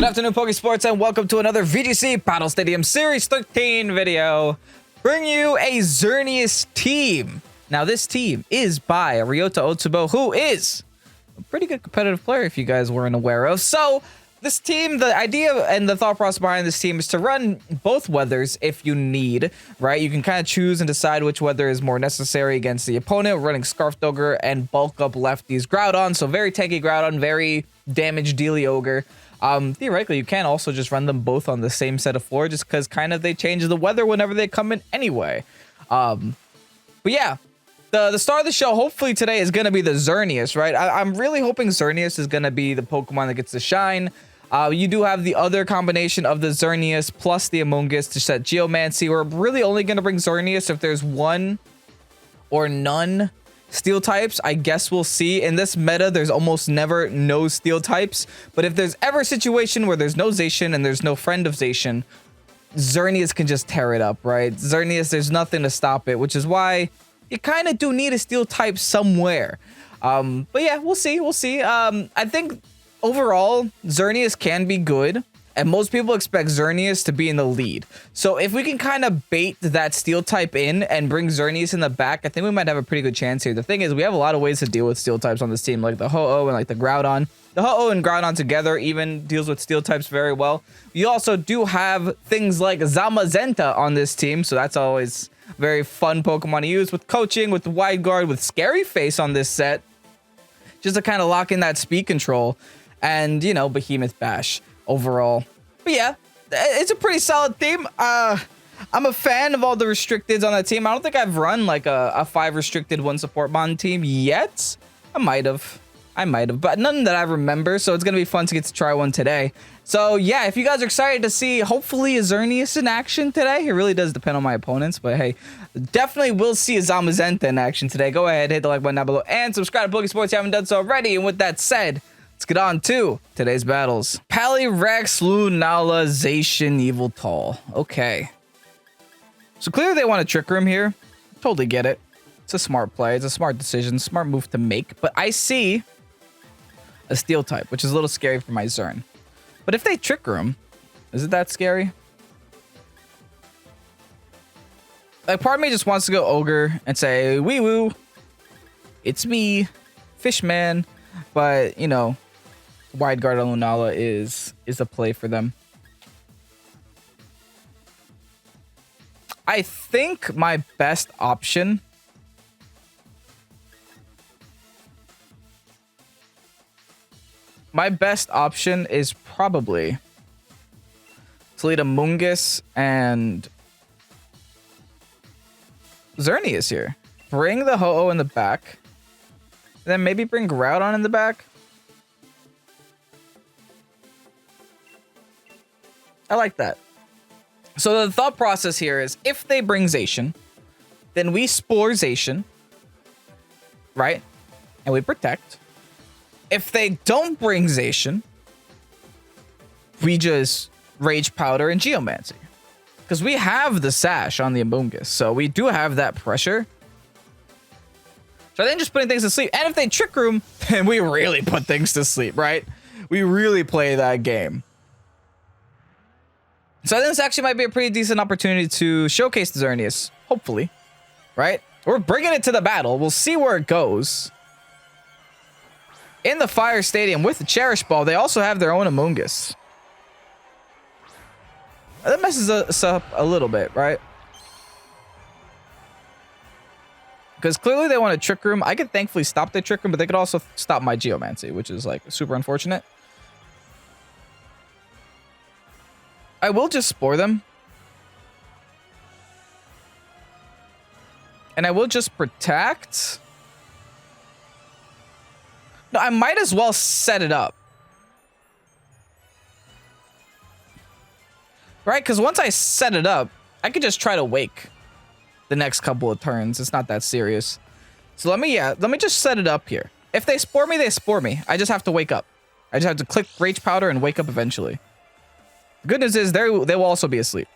Good afternoon, Pokesports, and welcome to another VGC Battle Stadium Series 13 video. Bring you a XERNEAS team. Now, this team is by Ryota Otsubo, who is a pretty good competitive player, if you guys weren't aware of. So, this team, the idea and the thought process behind this team is to run both weathers if you need, right? You can kind of choose and decide which weather is more necessary against the opponent. We're running Scarfed Ogre and bulk up lefties Groudon, so very tanky Groudon, very damage dealy Ogre. Theoretically, you can also just run them both on the same set of floor just because kind of they change the weather whenever they come in anyway. But yeah, the star of the show hopefully today is going to be the XERNEAS, right? I'm really hoping XERNEAS is going to be the Pokemon that gets to shine. You do have the other combination of the XERNEAS plus the Amoonguss to set Geomancy. We're really only going to bring XERNEAS if there's one or none steel types. I guess we'll see. In this meta, there's almost never no steel types. But if there's ever a situation where there's no Zacian and there's no friend of Zacian, XERNEAS can just tear it up, right? XERNEAS, there's nothing to stop it, which is why you kind of do need a steel type somewhere. But yeah, we'll see. We'll see. I think overall, XERNEAS can be good. And most people expect XERNEAS to be in the lead. So if we can kind of bait that steel type in and bring XERNEAS in the back, I think we might have a pretty good chance here. The thing is, we have a lot of ways to deal with steel types on this team, like the Ho-Oh and like the Groudon. The Ho-Oh and Groudon together even deals with steel types very well. You also do have things like Zamazenta on this team, so that's always very fun Pokemon to use with coaching, with the Wide Guard, with Scary Face on this set, just to kind of lock in that speed control, and, you know, Behemoth Bash overall. But yeah, it's a pretty solid team. I'm a fan of all the restricteds on that team. I don't think I've run like a 5 restricted 1 support bond team yet. I might have, but none that I remember. So it's gonna be fun to get to try one today. So yeah, if you guys are excited to see hopefully a XERNEAS in action today, it really does depend on my opponents, but hey, definitely will see a Zamazenta in action today. Go ahead, hit the like button down below and subscribe to Pokesports if you haven't done so already. And with that said, let's get on to today's battles. Rex, Lunala, Zacian, Yveltal. Okay. So clearly they want to Trick Room here. Totally get it. It's a smart play. It's a smart decision. Smart move to make. But I see a Steel type, which is a little scary for my Zern. But if they Trick Room, is it that scary? Like, part of me just wants to go Ogre and say, wee woo, it's me, Fishman. But, you know, Wide Guard on Lunala is a play for them. I think my best option is probably to lead Amoonguss and XERNEAS here. Bring the Ho-Oh in the back. Then maybe bring Groudon in the back. I like that. So the thought process here is, if they bring Zacian, then we Spore Zacian, right? And we protect. If they don't bring Zacian, we just Rage Powder and Geomancy. Because we have the Sash on the Amoonguss, so we do have that pressure. So then just putting things to sleep. And if they Trick Room, then we really put things to sleep, right? We really play that game. So I think this actually might be a pretty decent opportunity to showcase the XERNEAS. Hopefully. Right? We're bringing it to the battle. We'll see where it goes. In the Fire Stadium with the Cherish Ball, they also have their own Amoonguss. That messes us up a little bit, right? Because clearly they want to Trick Room. I could thankfully stop the Trick Room, but they could also stop my Geomancy, which is like super unfortunate. I will just Spore them. And I will just protect. No, I might as well set it up. Right? Because once I set it up, I could just try to wake the next couple of turns. It's not that serious. So let me just set it up here. If they Spore me, they Spore me. I just have to wake up. I just have to click Rage Powder and wake up eventually. The good news is they will also be asleep.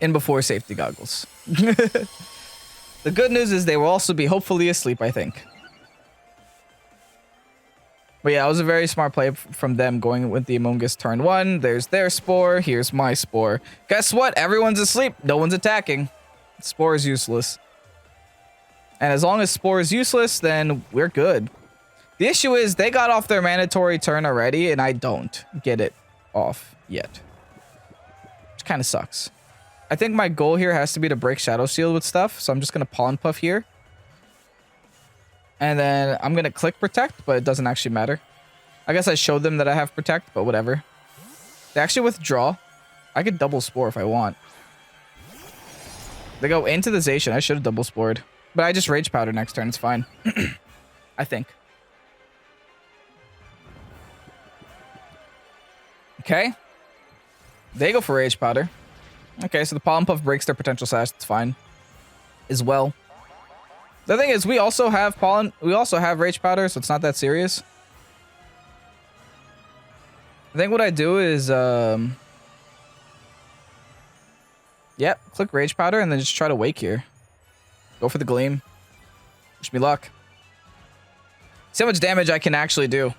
In before safety goggles. The good news is they will also be hopefully asleep, I think. But yeah, it was a very smart play from them going with the Amoonguss turn 1. There's their Spore. Here's my Spore. Guess what? Everyone's asleep. No one's attacking. Spore is useless. And as long as Spore is useless, then we're good. The issue is they got off their mandatory turn already, and I don't get it off yet. Which kind of sucks. I think my goal here has to be to break Shadow Shield with stuff, so I'm just going to Pollen Puff here. And then I'm going to click Protect, but it doesn't actually matter. I guess I showed them that I have Protect, but whatever. They actually withdraw. I could double Spore if I want. They go into the Zacian. I should have double Spored. But I just Rage Powder next turn. It's fine. I think. Okay. They go for Rage Powder. Okay, so the Pollen Puff breaks their potential sash. It's fine. As well. The thing is, we also have Rage Powder, so it's not that serious. I think what I do is, yep, click Rage Powder and then just try to Wake here. Go for the Gleam. Wish me luck. See how much damage I can actually do.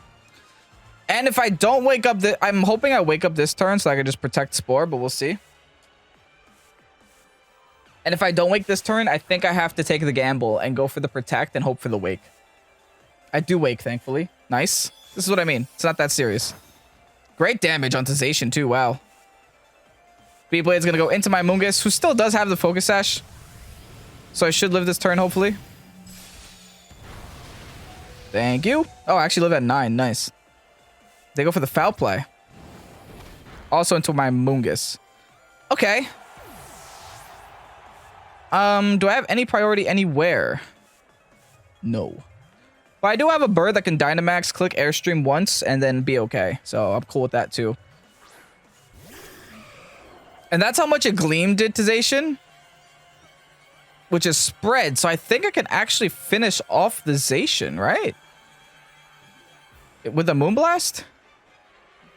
And if I don't wake up, I'm hoping I wake up this turn so I can just Protect Spore, but we'll see. And if I don't wake this turn, I think I have to take the gamble and go for the Protect and hope for the Wake. I do Wake, thankfully. Nice. This is what I mean. It's not that serious. Great damage on Zacian too. Wow. Beeblade's going to go into my Amoonguss, who still does have the Focus Sash. So I should live this turn, hopefully. Thank you. Oh, I actually live at 9. Nice. They go for the Foul Play. Also into my Amoonguss. Okay. Do I have any priority anywhere? No. But I do have a bird that can Dynamax, click Airstream once, and then be okay. So I'm cool with that too. And that's how much a Gleam did to Zacian. Which is spread. So I think I can actually finish off the Zacian, right? With a Moonblast?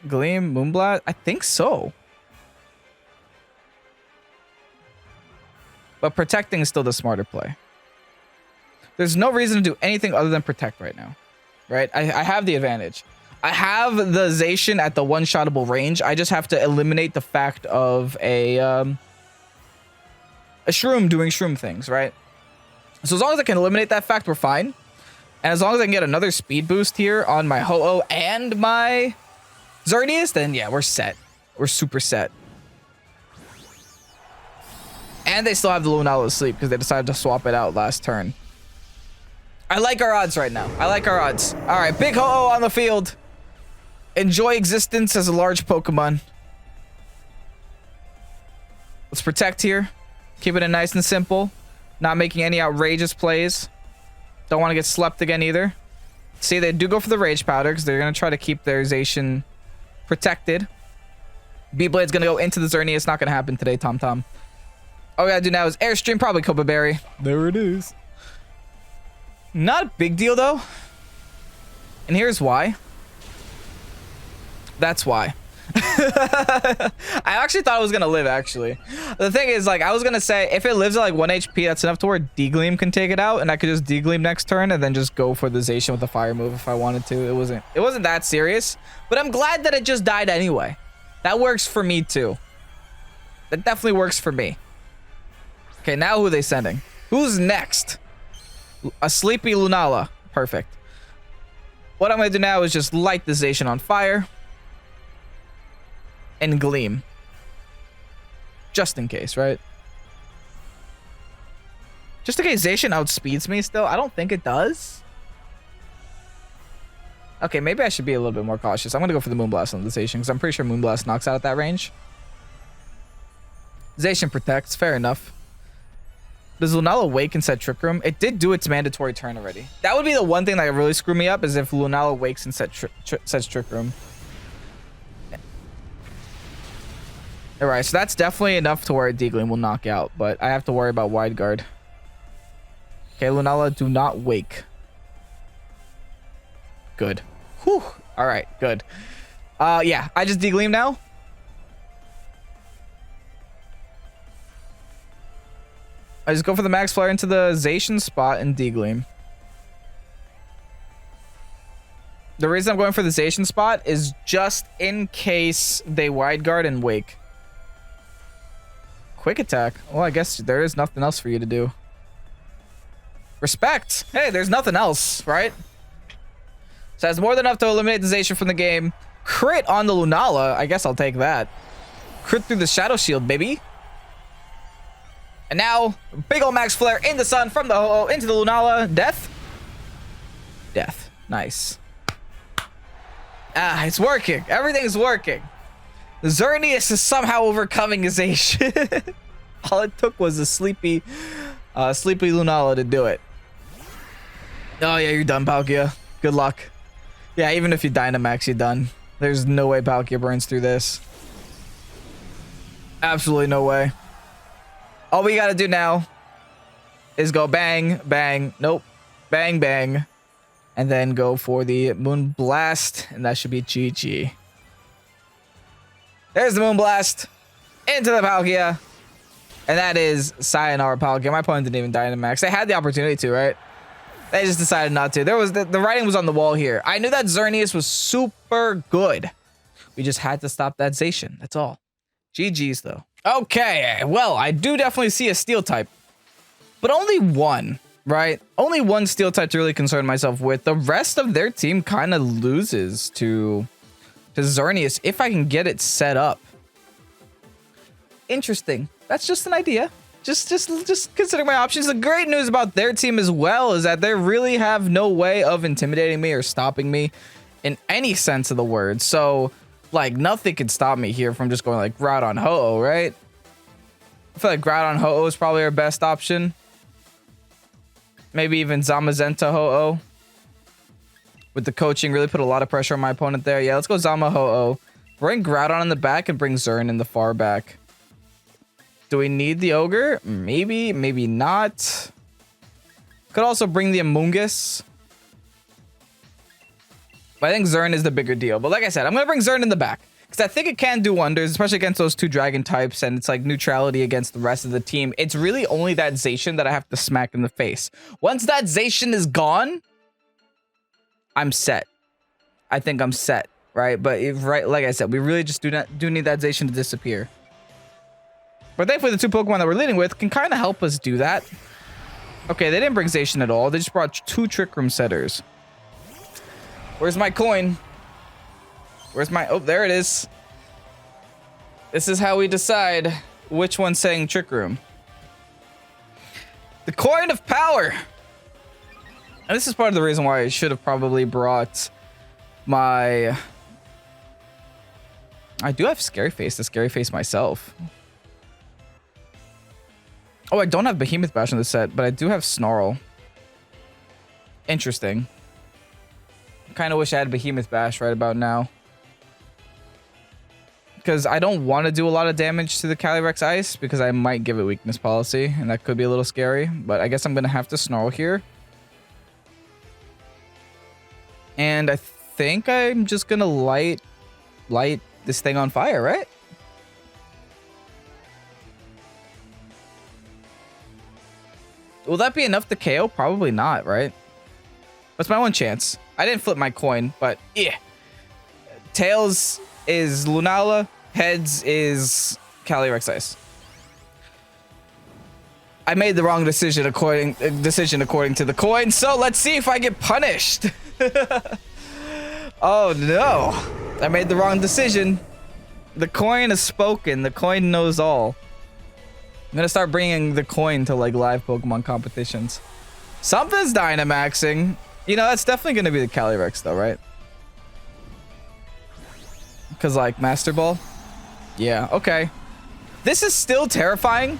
Gleam, Moonblast? I think so. But protecting is still the smarter play. There's no reason to do anything other than protect right now. Right? I have the advantage. I have the Zacian at the one-shottable range. I just have to eliminate the fact of a Shroom doing Shroom things, right? So as long as I can eliminate that fact, we're fine. And as long as I can get another speed boost here on my Ho-Oh and my XERNEAS, then yeah, we're set. We're super set. And they still have the Lunala asleep because they decided to swap it out last turn. I like our odds right now. I like our odds. All right, big Ho-Oh on the field. Enjoy existence as a large Pokemon. Let's protect here. Keeping it nice and simple. Not making any outrageous plays. Don't want to get slept again either. See, they do go for the Rage Powder because they're going to try to keep their Zacian protected. Beeblade's going to go into the XERNEAS. It's not going to happen today, Tom Tom. All we got to do now is Airstream, probably Copa Berry. There it is. Not a big deal, though. And here's why. That's why. I actually thought it was going to live, actually. The thing is, like, I was going to say, if it lives at, like, 1 HP, that's enough to where D-Gleam can take it out, and I could just D-Gleam next turn and then just go for the Zacian with the Fire move if I wanted to. It wasn't that serious, but I'm glad that it just died anyway. That works for me, too. That definitely works for me. Okay, now who are they sending? Who's next? A sleepy Lunala. Perfect. What I'm going to do now is just light the Zacian on fire. And Gleam. Just in case, right? Just in case Zacian outspeeds me still. I don't think it does. Okay, maybe I should be a little bit more cautious. I'm going to go for the Moonblast on the Zacian because I'm pretty sure Moonblast knocks out at that range. Zacian protects. Fair enough. Does Lunala wake and set Trick Room? It did do its mandatory turn already. That would be the one thing that would really screw me up is if Lunala wakes and sets Trick Room. Alright, so that's definitely enough to where D-Gleam will knock out, but I have to worry about Wide Guard. Okay, Lunala, do not wake. Good. Whew. Alright, good. Yeah, I just D-Gleam now. I just go for the Max Flare into the Zacian spot and D-Gleam. The reason I'm going for the Zacian spot is just in case they wide guard and wake. Quick attack. Well, I guess there is nothing else for you to do. Respect. Hey, there's nothing else, right? So that's more than enough to eliminate the Zacian from the game. Crit on the Lunala. I guess I'll take that. Crit through the Shadow Shield, baby. And now, big ol' Max Flare in the sun from the Ho-Oh into the Lunala. Death? Death. Nice. Ah, it's working. Everything's working. Xerneas is somehow overcoming his Zacian. All it took was a sleepy Lunala to do it. Oh yeah, you're done, Palkia. Good luck. Yeah, even if you Dynamax, you're done. There's no way Palkia burns through this. Absolutely no way. All we gotta do now is go bang, bang, nope, bang, bang, and then go for the Moon Blast, and that should be GG. There's the Moon Blast into the Palkia, and that is Sayonara Palkia. My opponent didn't even Dynamax. They had the opportunity to, right? They just decided not to. There was the writing was on the wall here. I knew that Xerneas was super good. We just had to stop that Zacian. That's all. GG's though. Okay, well, I do definitely see a Steel type, but only one, right? Only one Steel type to really concern myself with. The rest of their team kind of loses to Xerneas if I can get it set up. Interesting. That's just an idea. Just considering my options. The great news about their team as well is that they really have no way of intimidating me or stopping me in any sense of the word. So, like, nothing can stop me here from just going, like, Groudon Ho-Oh, right? I feel like Groudon Ho-Oh is probably our best option. Maybe even Zamazenta Ho-Oh. With the coaching, really put a lot of pressure on my opponent there. Yeah, let's go Zama Ho-Oh. Bring Groudon in the back and bring Zern in the far back. Do we need the Ogre? Maybe, maybe not. Could also bring the Amoonguss. But I think Zern is the bigger deal. But like I said, I'm going to bring Zern in the back. Because I think it can do wonders, especially against those two dragon types. And it's like neutrality against the rest of the team. It's really only that Zacian that I have to smack in the face. Once that Zacian is gone, I'm set. I think I'm set, right? But right, like I said, we really just do need that Zacian to disappear. But thankfully, the two Pokemon that we're leading with can kind of help us do that. Okay, they didn't bring Zacian at all. They just brought two Trick Room setters. Where's my coin? Where's my... Oh, there it is. This is how we decide which one's saying Trick Room. The Coin of Power. And this is part of the reason why I should have probably brought my... I do have Scary Face to Scary Face myself. Oh, I don't have Behemoth Bash in the set, but I do have Snarl. Interesting. I kind of wish I had Behemoth Bash right about now. Because I don't want to do a lot of damage to the Calyrex Ice, because I might give it Weakness Policy, and that could be a little scary. But I guess I'm going to have to Snarl here. And I think I'm just going to light this thing on fire, right? Will that be enough to KO? Probably not, right? That's my one chance. I didn't flip my coin, but yeah. Tails is Lunala. Heads is Calyrex Ice. I made the wrong decision according to the coin, so let's see if I get punished. Oh no. I made the wrong decision. The coin has spoken. The coin knows all. I'm gonna start bringing the coin to like live Pokemon competitions. Something's Dynamaxing. You know, that's definitely gonna be the Calyrex though, right? Because like Master Ball. Yeah, okay. This is still terrifying,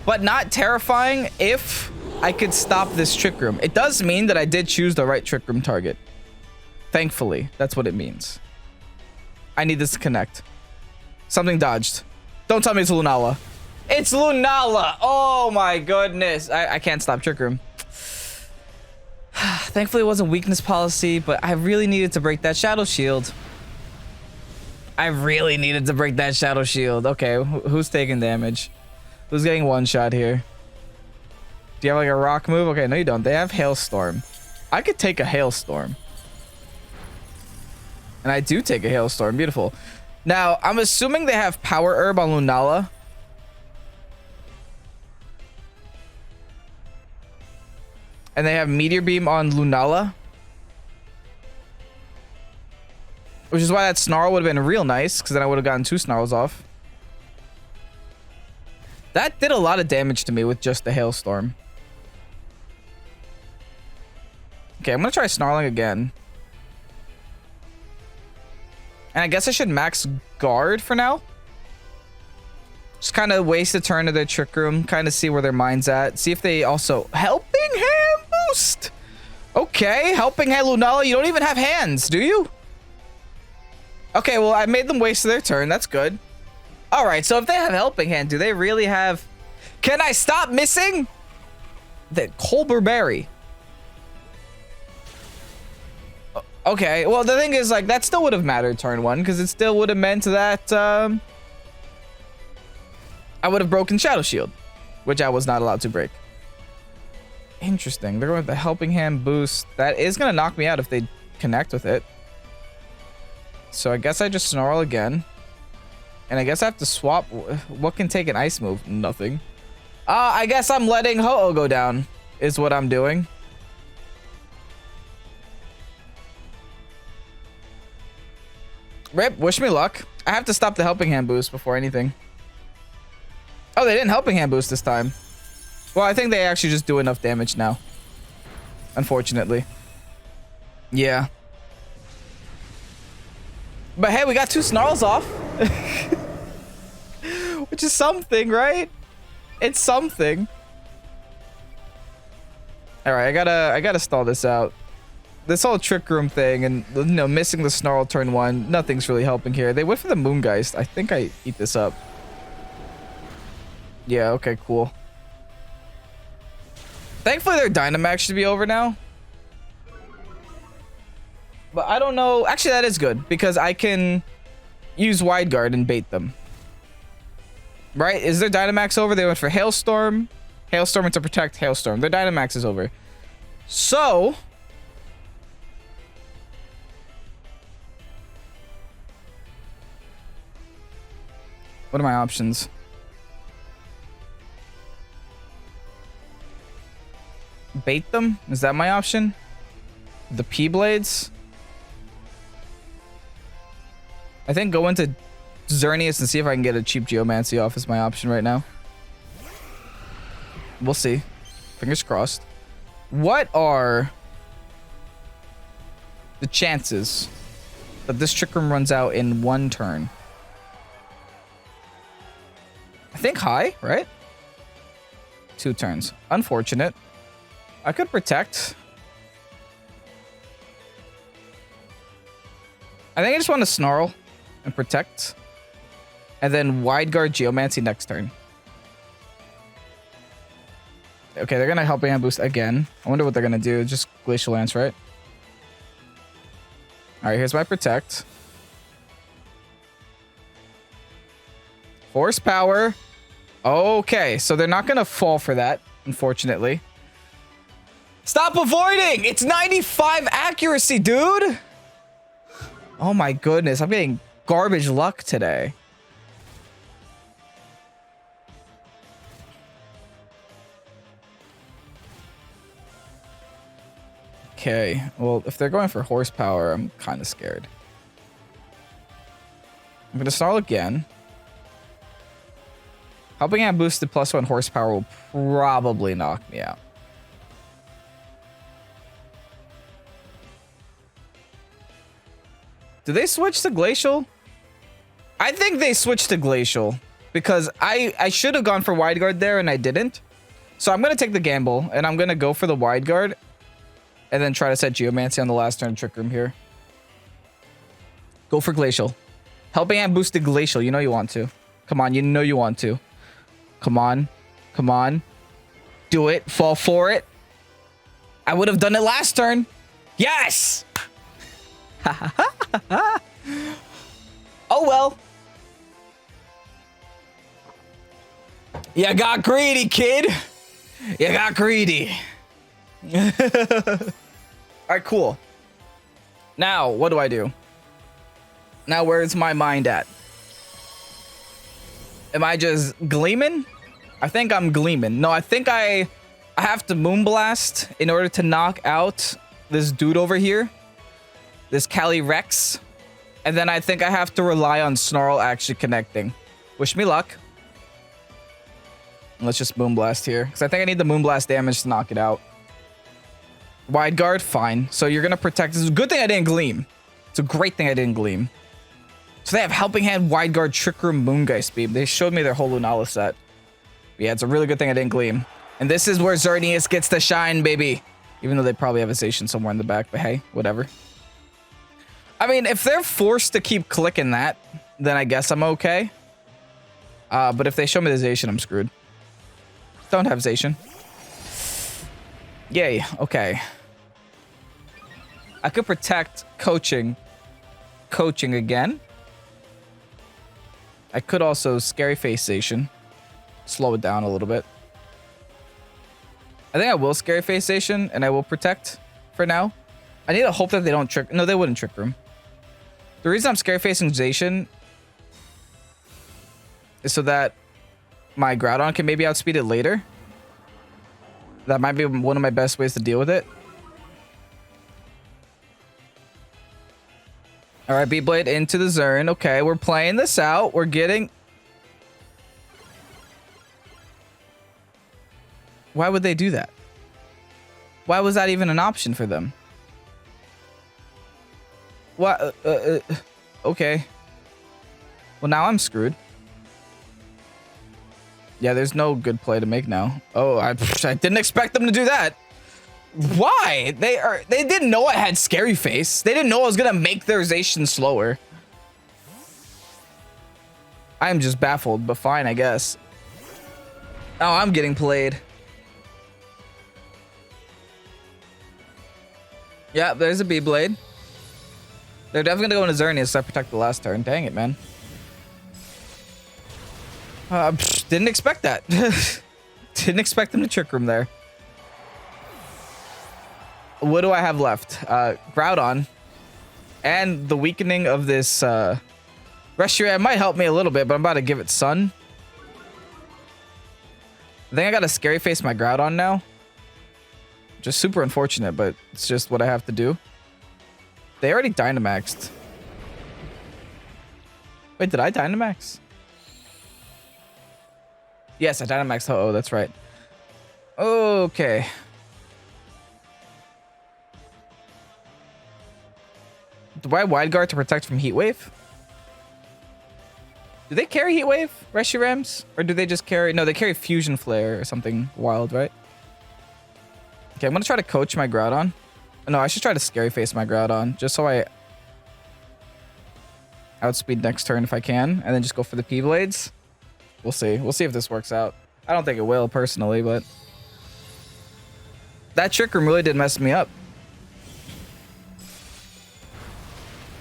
but not terrifying if I could stop this Trick Room. It does mean that I did choose the right Trick Room target. Thankfully, that's what it means. I need this to connect. Something dodged. Don't tell me it's Lunala. It's Lunala! Oh my goodness. I can't stop Trick Room. Thankfully it wasn't Weakness Policy, but I really needed to break that Shadow Shield. I really needed to break that Shadow Shield. Okay, who's taking damage? Who's getting one shot here? Do you have like a rock move? Okay, no you don't. They have Hailstorm. I could take a Hailstorm. And I do take a Hailstorm. Beautiful. Now, I'm assuming they have Power Herb on Lunala. And they have Meteor Beam on Lunala. Which is why that Snarl would have been real nice, because then I would have gotten 2 Snarls off. That did a lot of damage to me with just the Hailstorm. Okay, I'm going to try Snarling again. And I guess I should max Guard for now. Just kind of waste a turn of their Trick Room. Kind of see where their mind's at. See if they also... Helping Hand boost! Okay, Helping Hand Lunala. You don't even have hands, do you? Okay, well, I made them waste their turn. That's good. All right, so if they have Helping Hand, do they really have... Can I stop missing? The Colbur Berry. Okay, well, the thing is, like, that still would have mattered turn 1, because it still would have meant that I would have broken Shadow Shield, which I was not allowed to break. Interesting. They're going with the Helping Hand boost. That is going to knock me out if they connect with it. So I guess I just Snarl again. And I guess I have to swap. What can take an ice move? Nothing. I guess I'm letting Ho-Oh go down, is what I'm doing. Rip, wish me luck. I have to stop the Helping Hand boost before anything. Oh, they didn't Helping Hand boost this time. Well, I think they actually just do enough damage now. Unfortunately. Yeah. But hey, we got 2 Snarls off. Which is something, right? It's something. Alright, I gotta stall this out. This whole Trick Room thing and, you know, missing the Snarl turn 1, nothing's really helping here. They went for the Moongeist. I think I eat this up. Yeah, okay, cool. Thankfully, their Dynamax should be over now. But I don't know. Actually, that is good because I can use Wide Guard and bait them. Right? Is their Dynamax over? They went for Hailstorm. Hailstorm to protect Hailstorm. Their Dynamax is over. So... what are my options? Bait them? Is that my option? The P-Blades? I think go into XERNEAS and see if I can get a cheap Geomancy off is my option right now. We'll see. Fingers crossed. What are the chances that this Trick Room runs out in 1 turn? I think high, right? 2 turns. Unfortunate. I could protect. I think I just want to Snarl and protect. And then Wide Guard Geomancy next turn. Okay, they're going to Helping Hand boost again. I wonder what they're going to do. Just Glacial Lance, right? Alright, here's my protect. Horsepower. Okay, so they're not going to fall for that, unfortunately. Stop avoiding! It's 95 accuracy, dude! Oh my goodness, I'm getting garbage luck today. Okay, well, if they're going for Horsepower, I'm kind of scared. I'm going to Snarl again. Helping Hand boosted +1 Horsepower will probably knock me out. Do they switch to Glacial? I think they switched to Glacial because I should have gone for Wide Guard there and I didn't. So I'm going to take the gamble and I'm going to go for the Wide Guard and then try to set Geomancy on the last turn of Trick Room here. Go for Glacial. Helping Hand boosted Glacial. You know you want to. Come on, you know you want to. Come on. Come on. Do it. Fall for it. I would have done it last turn. Yes! Oh well. You got greedy, kid. You got greedy. All right, cool. Now, what do I do? Now, where's my mind at? Am I just gleaming? I think I'm gleaming. No, I think I have to Moonblast in order to knock out this dude over here. This Calyrex. And then I think I have to rely on Snarl actually connecting. Wish me luck. Let's just Moonblast here. Because I think I need the Moonblast damage to knock it out. Wide Guard, fine. So you're going to protect. It's a good thing I didn't Gleam. It's a great thing I didn't Gleam. So they have Helping Hand, Wide Guard, Trick Room, Moongeist Beam. They showed me their whole Lunala set. Yeah, it's a really good thing I didn't Gleam. And this is where XERNEAS gets to shine, baby. Even though they probably have a Zacian somewhere in the back. But hey, whatever. I mean, if they're forced to keep clicking that, then I guess I'm okay. But if they show me the Zacian, I'm screwed. Don't have Zacian. Yay, okay. I could protect coaching again. I could also Scary Face Zacian. Slow it down a little bit. I think I will Scary Face Zacian and I will protect for now. I need to hope that they don't trick. No, they wouldn't Trick Room. The reason I'm Scary Facing Zacian is so that my Groudon can maybe outspeed it later. That might be one of my best ways to deal with it. All right, Beyblade into the Zern. Okay, we're playing this out. We're getting... Why would they do that? Why was that even an option for them? What? Okay. Well, now I'm screwed. Yeah, there's no good play to make now. Oh, I didn't expect them to do that. Why? They didn't know I had Scary Face. They didn't know I was gonna make their Zacian slower. I'm just baffled, but fine, I guess. Oh, I'm getting played. Yeah, there's a Beyblade. They're definitely gonna go into XERNEAS so I protect the last turn. Dang it, man. Didn't expect that. Didn't expect them to Trick Room there. What do I have left? Groudon. And the weakening of this Reshiram might help me a little bit, but I'm about to give it Sun. I think I gotta Scary Face my Groudon now. Just super unfortunate, but it's just what I have to do. They already Dynamaxed. Wait, did I Dynamax? Yes, I Dynamaxed Ho-Oh, that's right. Okay. Do I Wide Guard to protect from Heat Wave? Do they carry Heat Wave, Reshirams? Or do they just carry... No, they carry Fusion Flare or something wild, right? Okay, I'm gonna try to coach my Groudon. No, I should try to Scary Face my Groudon, just so I outspeed next turn if I can, and then just go for the P-Blades. We'll see. We'll see if this works out. I don't think it will, personally, but... That Trick Room really did mess me up.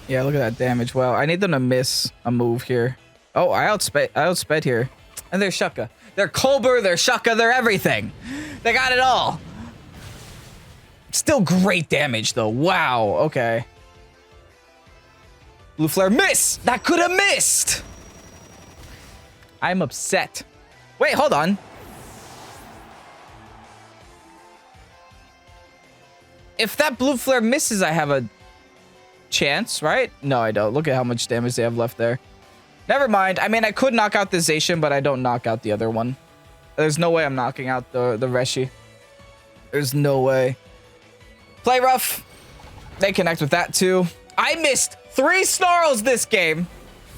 Yeah, look at that damage. Wow, I need them to miss a move here. Oh, I outsped here. And they're Shucka. They're Colbur, they're Shucka, they're everything. They got it all. Still great damage, though. Wow, okay. Blue Flare, miss! That could have missed! I'm upset. Wait, hold on. If that Blue Flare misses, I have a chance, right? No, I don't. Look at how much damage they have left there. Never mind. I mean, I could knock out the Zacian, but I don't knock out the other one. There's no way I'm knocking out the Reshi. There's no way. Play rough. They connect with that too. I missed 3 Snarls this game,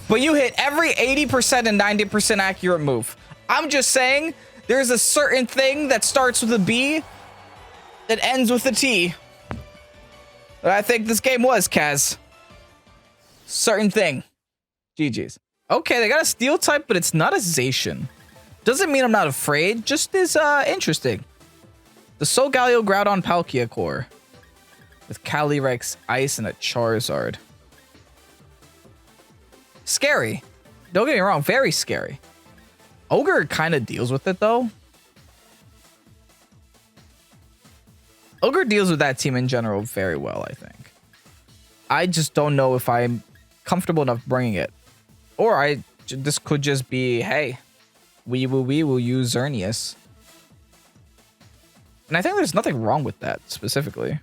but you hit every 80% and 90% accurate move. I'm just saying, there's a certain thing that starts with a B that ends with a T. But I think this game was, Kaz. Certain thing. GG's. Okay, they got a Steel type, but it's not a Zacian. Doesn't mean I'm not afraid, just is interesting. The Solgaleo Groudon Palkia core. With Calyrex, Ice, and a Charizard. Scary. Don't get me wrong, very scary. Ogre kind of deals with it, though. Ogre deals with that team in general very well, I think. I just don't know if I'm comfortable enough bringing it. Or this could just be, hey, we will use XERNEAS. And I think there's nothing wrong with that specifically.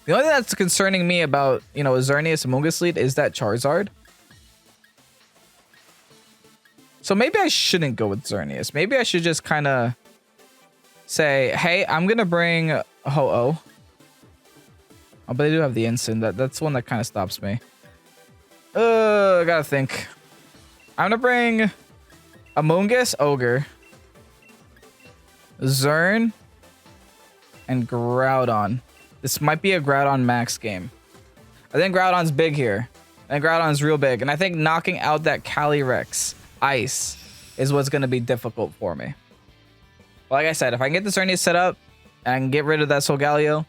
The only thing that's concerning me about, you know, a XERNEAS Among Us lead is that Charizard. So maybe I shouldn't go with XERNEAS. Maybe I should just kind of say, hey, I'm going to bring Ho-Oh. Oh, but they do have the Instant. That's one that kind of stops me. I gotta think. I'm going to bring Among Us, Ogre, Zern, and Groudon. This might be a Groudon max game. I think Groudon's big here. I think Groudon's real big. And I think knocking out that Calyrex Ice is what's going to be difficult for me. Like I said, if I can get the XERNEAS set up and I can get rid of that Solgaleo,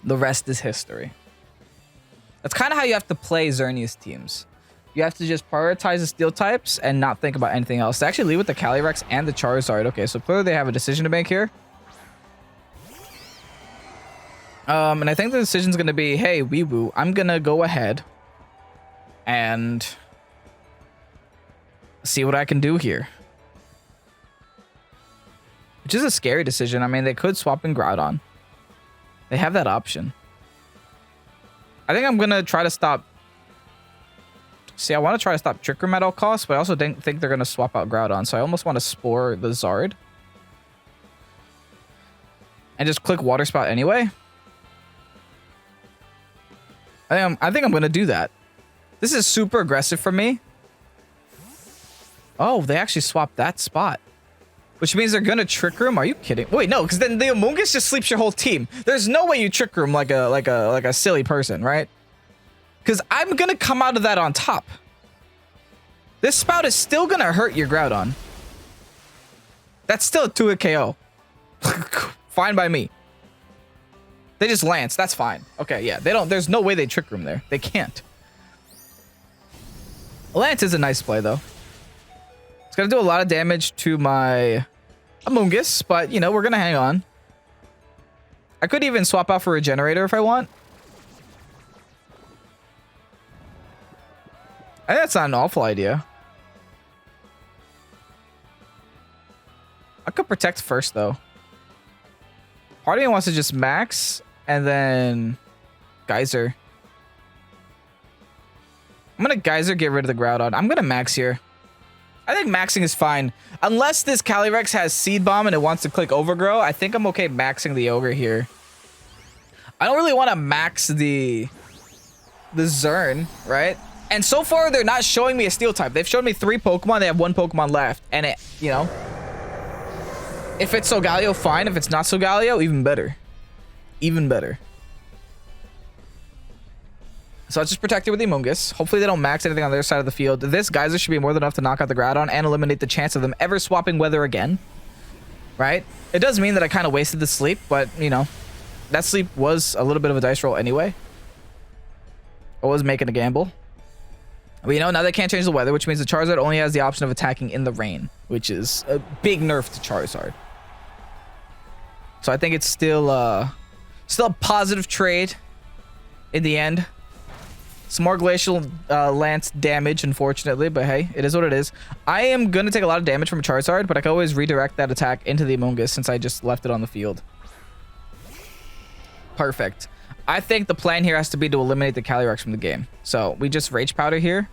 the rest is history. That's kind of how you have to play XERNEAS teams. You have to just prioritize the steel types and not think about anything else. They actually lead with the Calyrex and the Charizard. Okay, so clearly they have a decision to make here. And I think the decision's going to be, hey, Weewoo, I'm going to go ahead and see what I can do here. Which is a scary decision. I mean, they could swap in Groudon. They have that option. I think I'm going to try to stop... See, I want to try to stop Trick Room at all costs, but I also don't think they're going to swap out Groudon. So I almost want to Spore the Zard. And just click Water Spout anyway. I think I'm going to do that. This is super aggressive for me. Oh, they actually swapped that spot. Which means they're going to Trick Room? Are you kidding? Wait, no, because then the Among Us just sleeps your whole team. There's no way you Trick Room like a silly person, right? Because I'm going to come out of that on top. This Spout is still going to hurt your Groudon. That's still a 2-hit KO. Fine by me. They just Lance. That's fine. Okay, yeah. They don't. There's no way they Trick Room there. They can't. Lance is a nice play, though. It's going to do a lot of damage to my Among Us, but, you know, we're going to hang on. I could even swap out for Regenerator if I want. I think that's not an awful idea. I could protect first, though. Part of me wants to just max and then Geyser. I'm going to Geyser, get rid of the Groudon. I'm going to max here. I think maxing is fine. Unless this Calyrex has Seed Bomb and it wants to click Overgrow, I think I'm okay maxing the Ogre here. I don't really want to max the Zern, right? And so far, they're not showing me a Steel type. They've shown me 3 Pokemon. They have 1 Pokemon left. And it, you know, if it's Solgaleo, fine. If it's not Solgaleo, even better. Even better. So let's just protect it with the Among Us. Hopefully they don't max anything on their side of the field. This Geyser should be more than enough to knock out the Groudon and eliminate the chance of them ever swapping weather again. Right? It does mean that I kind of wasted the sleep, but, you know, that sleep was a little bit of a dice roll anyway. I was making a gamble. But, you know, now they can't change the weather, which means the Charizard only has the option of attacking in the rain, which is a big nerf to Charizard. So I think it's still a positive trade in the end. Some more Glacial Lance damage, unfortunately, but hey, it is what it is. I am going to take a lot of damage from a Charizard, but I can always redirect that attack into the Among Us since I just left it on the field. Perfect. I think the plan here has to be to eliminate the Calyrex from the game. So we just Rage Powder here.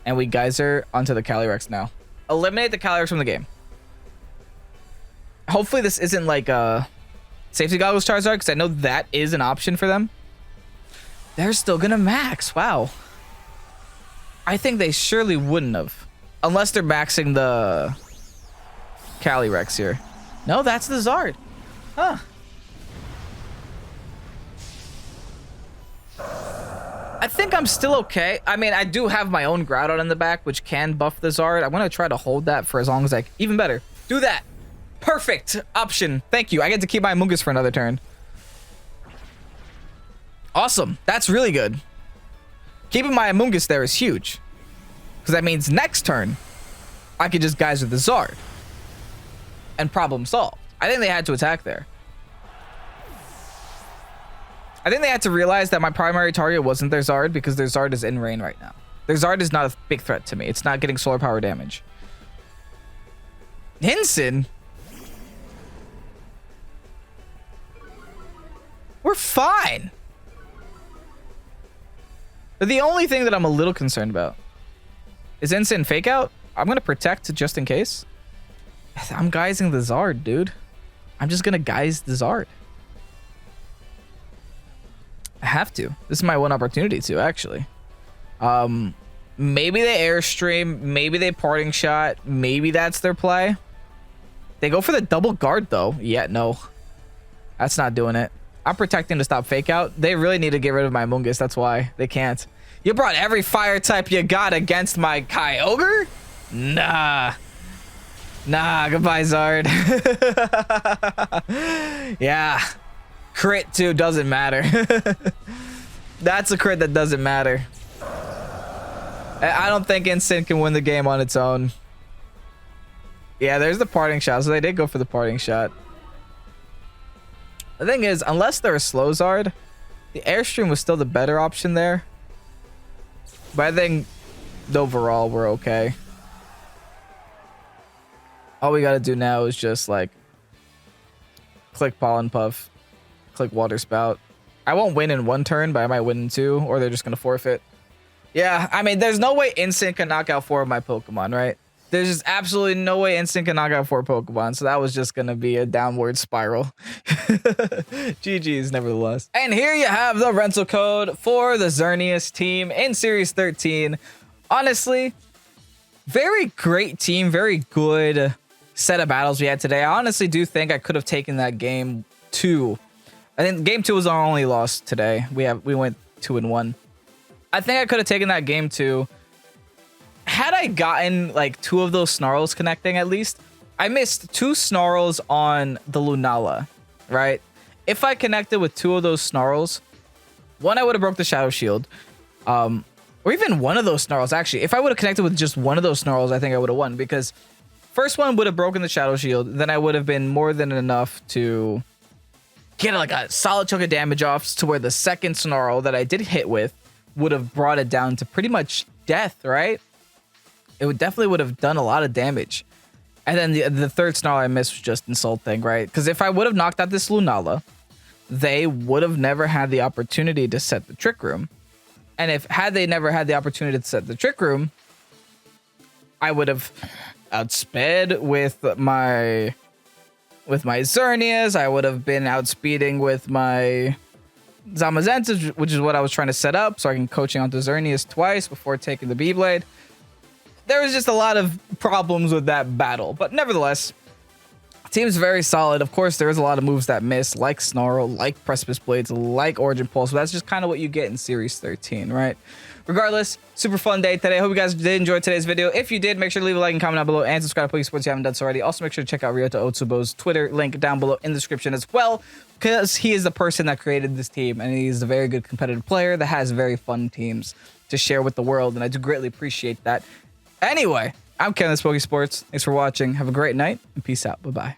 And we Geyser onto the Calyrex now. Eliminate the Calyrex from the game. Hopefully this isn't like a Safety Goggles Charizard, because I know that is an option for them. They're still gonna max. Wow. I think they surely wouldn't have. Unless they're maxing the Calyrex here. No, that's the Zard. Huh. I think I'm still okay. I mean, I do have my own Groudon in the back, which can buff the Zard. I want to try to hold that for as long as I... Even better. Do that. Perfect option. Thank you. I get to keep my Among Us for another turn. Awesome. That's really good. Keeping my Among Us there is huge. Because that means next turn, I could just Geyser the Zard. And problem solved. I think they had to attack there. I think they had to realize that my primary target wasn't their Zard because their Zard is in rain right now. Their Zard is not a big threat to me. It's not getting solar power damage. Hinson? We're fine. The only thing that I'm a little concerned about is instant fake out. I'm going to protect just in case. I'm guising the Zard, dude. I'm just going to guise the Zard. I have to. This is my one opportunity to, actually. Maybe they airstream. Maybe they parting shot. Maybe that's their play. They go for the double guard, though. Yeah, no. That's not doing it. I'm protecting to stop fake out. They really need to get rid of my Mungus. That's why they can't. You brought every fire type you got against my Kyogre? Nah. Nah, goodbye, Zard. Yeah. Crit, too, doesn't matter. That's a crit that doesn't matter. I don't think Instant can win the game on its own. Yeah, there's the parting shot. So they did go for the parting shot. The thing is, unless they're a slow Zard, the Airstream was still the better option there. But I think overall, we're okay. All we gotta do now is just, like, click Pollen Puff, click Water Spout. I won't win in one turn, but I might win in two, or they're just gonna forfeit. Yeah, I mean, there's no way Instant can knock out 4 of my Pokemon, right? There's just absolutely no way Instant can knock out 4 Pokemon, so that was just gonna be a downward spiral. GG's nevertheless. And here you have the rental code for the XERNEAS team in Series 13. Honestly, very great team, very good set of battles we had today. I honestly do think I could have taken that game 2. I think game 2 was our only loss today. We went 2-1. I think I could have taken that game 2. Had I gotten like 2 of those Snarls connecting at least. I missed 2 Snarls on the Lunala, right? If I connected with 2 of those Snarls, one, I would have broke the Shadow Shield. Or even one of those Snarls, actually. If I would have connected with just one of those Snarls, I think I would have won. Because first one would have broken the Shadow Shield. Then I would have been more than enough to get like a solid chunk of damage off to where the second Snarl that I did hit with would have brought it down to pretty much death, right? It would definitely would have done a lot of damage. And then the third Snarl I missed was just insulting, right? Because if I would have knocked out this Lunala, they would have never had the opportunity to set the Trick Room. And had they never had the opportunity to set the Trick Room, I would have outsped with my XERNEAS. I would have been outspeeding with my Zamazenta, which is what I was trying to set up, so I can coaching onto XERNEAS twice before taking the Beyblade. There was just a lot of problems with that battle, but nevertheless, team's very solid. Of course, there is a lot of moves that miss, like Snarl, like Precipice Blades, like Origin Pulse, but that's just kind of what you get in Series 13, right? Regardless, super fun day today. Hope you guys did enjoy today's video. If you did, make sure to leave a like and comment down below and subscribe to Pokesports if you haven't done so already. Also, make sure to check out Ryota Otsubo's Twitter link down below in the description as well, because he is the person that created this team, and he's a very good competitive player that has very fun teams to share with the world, and I do greatly appreciate that. Anyway, I'm Ken, this Pokesports. Thanks for watching. Have a great night, and peace out. Bye-bye.